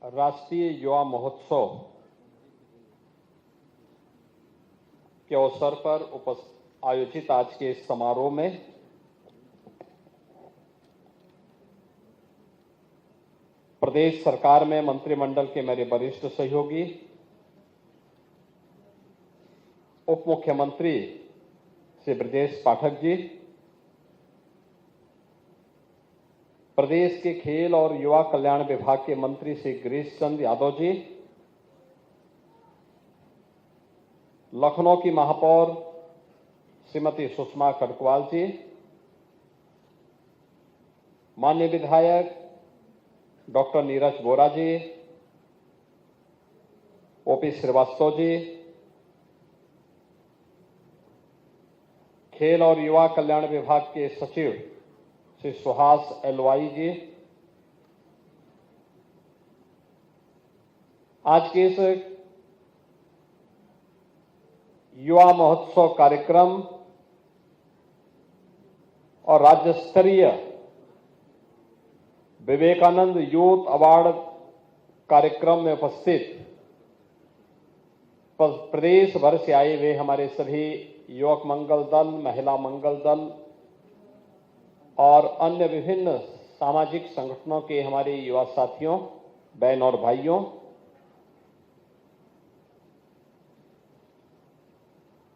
राष्ट्रीय युवा महोत्सव के अवसर पर आयोजित आज के इस समारोह में प्रदेश सरकार में मंत्रिमंडल के मेरे वरिष्ठ सहयोगी, उप मुख्यमंत्री श्री ब्रजेश पाठक जी, प्रदेश के खेल और युवा कल्याण विभाग के मंत्री श्री गिरीश चंद्र यादव जी, लखनऊ की महापौर श्रीमती सुषमा खडकवाल जी, माननीय विधायक डॉक्टर नीरज बोरा जी, ओपी श्रीवास्तव जी, खेल और युवा कल्याण विभाग के सचिव श्री सुहास एलवाई जी, आज के इस युवा महोत्सव कार्यक्रम और राज्य स्तरीय विवेकानंद यूथ अवार्ड कार्यक्रम में उपस्थित प्रदेश भर से आए हुए हमारे सभी युवक मंगल दल, महिला मंगल दल और अन्य विभिन्न सामाजिक संगठनों के हमारे युवा साथियों, बहन और भाइयों,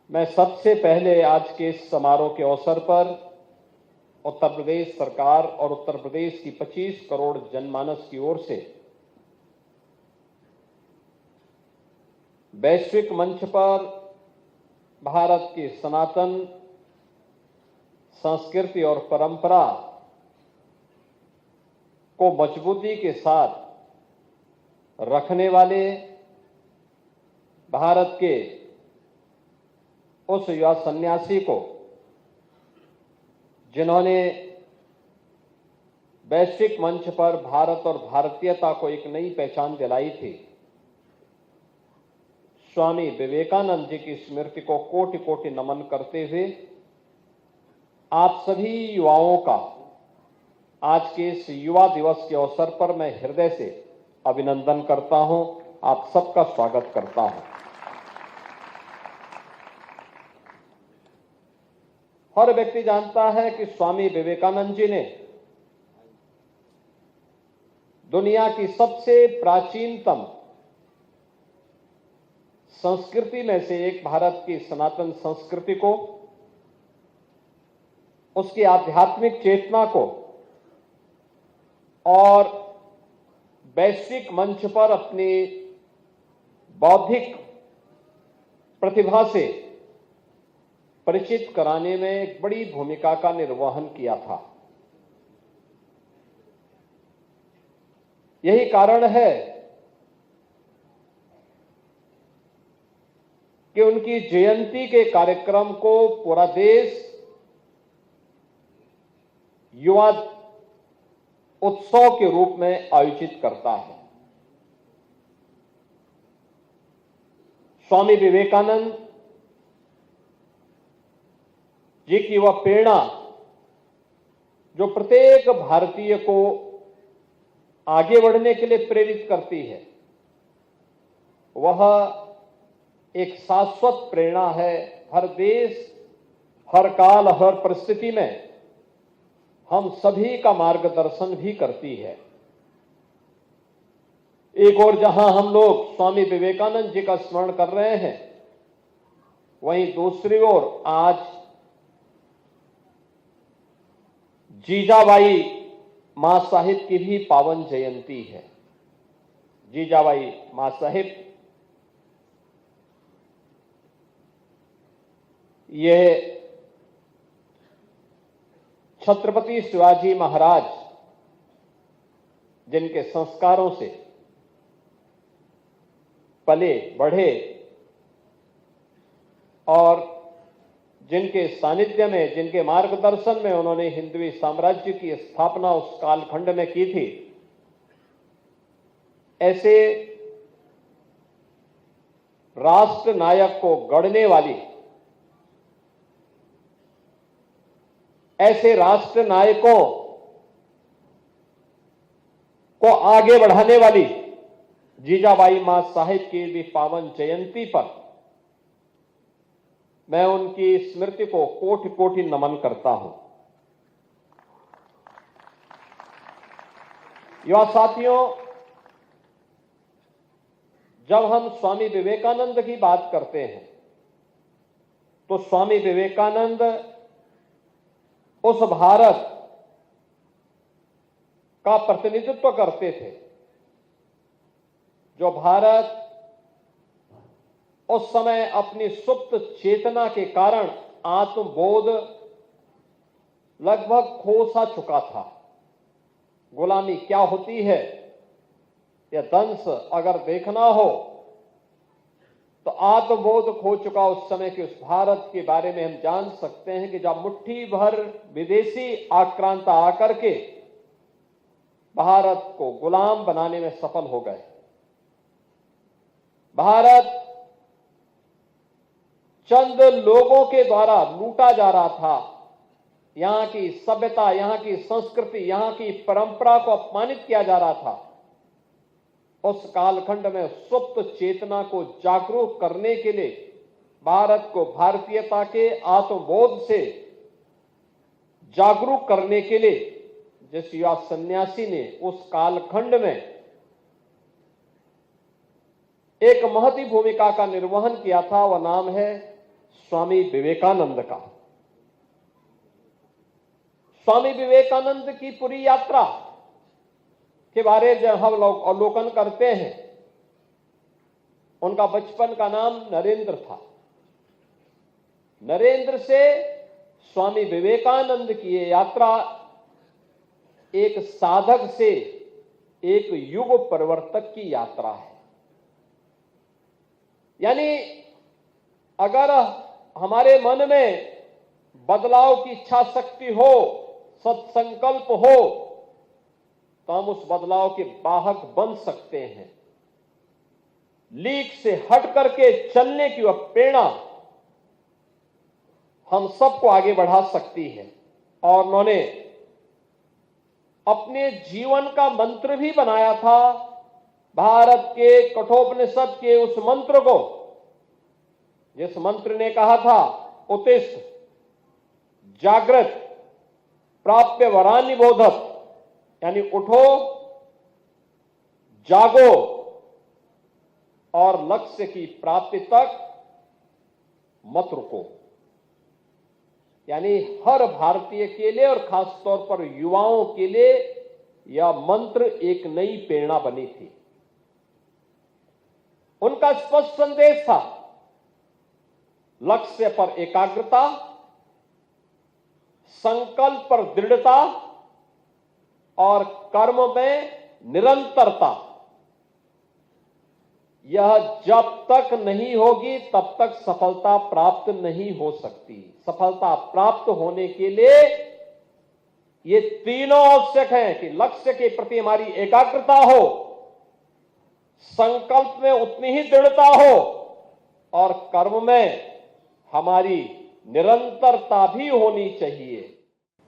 मैं सबसे पहले आज के इस समारोह के अवसर पर उत्तर प्रदेश सरकार और उत्तर प्रदेश की 25 करोड़ जनमानस की ओर से वैश्विक मंच पर भारत की सनातन संस्कृति और परंपरा को मजबूती के साथ रखने वाले भारत के उस युवा सन्यासी को, जिन्होंने वैश्विक मंच पर भारत और भारतीयता को एक नई पहचान दिलाई थी, स्वामी विवेकानंद जी की स्मृति को कोटि कोटि नमन करते हुए आप सभी युवाओं का आज के इस युवा दिवस के अवसर पर मैं हृदय से अभिनंदन करता हूं, आप सबका स्वागत करता हूं। हर व्यक्ति जानता है कि स्वामी विवेकानंद जी ने दुनिया की सबसे प्राचीनतम संस्कृति में से एक भारत की सनातन संस्कृति को, उसकी आध्यात्मिक चेतना को और वैश्विक मंच पर अपनी बौद्धिक प्रतिभा से परिचित कराने में एक बड़ी भूमिका का निर्वहन किया था। यही कारण है कि उनकी जयंती के कार्यक्रम को पूरा देश युवा उत्सव के रूप में आयोजित करता है। स्वामी विवेकानंद जी की वह प्रेरणा जो प्रत्येक भारतीय को आगे बढ़ने के लिए प्रेरित करती है, वह एक शाश्वत प्रेरणा है। हर देश, हर काल, हर परिस्थिति में हम सभी का मार्गदर्शन भी करती है। एक ओर जहां हम लोग स्वामी विवेकानंद जी का स्मरण कर रहे हैं, वहीं दूसरी ओर आज जीजाबाई मां साहिब की भी पावन जयंती है। जीजाबाई मां साहिब ये छत्रपति शिवाजी महाराज जिनके संस्कारों से पले बढ़े और जिनके सानिध्य में, जिनके मार्गदर्शन में उन्होंने हिंदवी साम्राज्य की स्थापना उस कालखंड में की थी, ऐसे राष्ट्र नायक को गढ़ने वाली, ऐसे राष्ट्र नायकों को आगे बढ़ाने वाली जीजाबाई मां साहिब की भी पावन जयंती पर मैं उनकी स्मृति को कोटि कोटि नमन करता हूं। युवा साथियों, जब हम स्वामी विवेकानंद की बात करते हैं तो स्वामी विवेकानंद उस भारत का प्रतिनिधित्व करते थे जो भारत उस समय अपनी सुप्त चेतना के कारण आत्मबोध लगभग खो सा चुका था। गुलामी क्या होती है यह दंश अगर देखना हो तो आत्मबोध खो चुका उस समय के उस भारत के बारे में हम जान सकते हैं कि जब मुट्ठी भर विदेशी आक्रांता आकर के भारत को गुलाम बनाने में सफल हो गए। भारत चंद लोगों के द्वारा लूटा जा रहा था। यहां की सभ्यता, यहां की संस्कृति, यहां की परंपरा को अपमानित किया जा रहा था। उस कालखंड में सुप्त चेतना को जागरूक करने के लिए, भारत को भारतीयता के आत्मबोध से जागरूक करने के लिए जिस युवा सन्यासी ने उस कालखंड में एक महती भूमिका का निर्वहन किया था, वह नाम है स्वामी विवेकानंद का। स्वामी विवेकानंद की पूरी यात्रा के बारे में जब हम लोग अवलोकन करते हैं, उनका बचपन का नाम नरेंद्र था। नरेंद्र से स्वामी विवेकानंद की ये यात्रा एक साधक से एक युग परिवर्तक की यात्रा है। यानी अगर हमारे मन में बदलाव की इच्छा शक्ति हो, सत्संकल्प हो, तो हम उस बदलाव के वाहक बन सकते हैं। लीक से हट करके चलने की वह प्रेरणा हम सबको आगे बढ़ा सकती है। और उन्होंने अपने जीवन का मंत्र भी बनाया था। भारत के कठोपनिषद के उस मंत्र को, जिस मंत्र ने कहा था उत्तिष्ठ जागृत प्राप्य वरान्य बोधत, यानी उठो, जागो और लक्ष्य की प्राप्ति तक मत रुको। यानी हर भारतीय के लिए और खास तौर पर युवाओं के लिए यह मंत्र एक नई प्रेरणा बनी थी। उनका स्पष्ट संदेश था, लक्ष्य पर एकाग्रता, संकल्प पर दृढ़ता और कर्म में निरंतरता। यह जब तक नहीं होगी तब तक सफलता प्राप्त नहीं हो सकती। सफलता प्राप्त होने के लिए ये तीनों आवश्यक हैं कि लक्ष्य के प्रति हमारी एकाग्रता हो, संकल्प में उतनी ही दृढ़ता हो और कर्म में हमारी निरंतरता भी होनी चाहिए।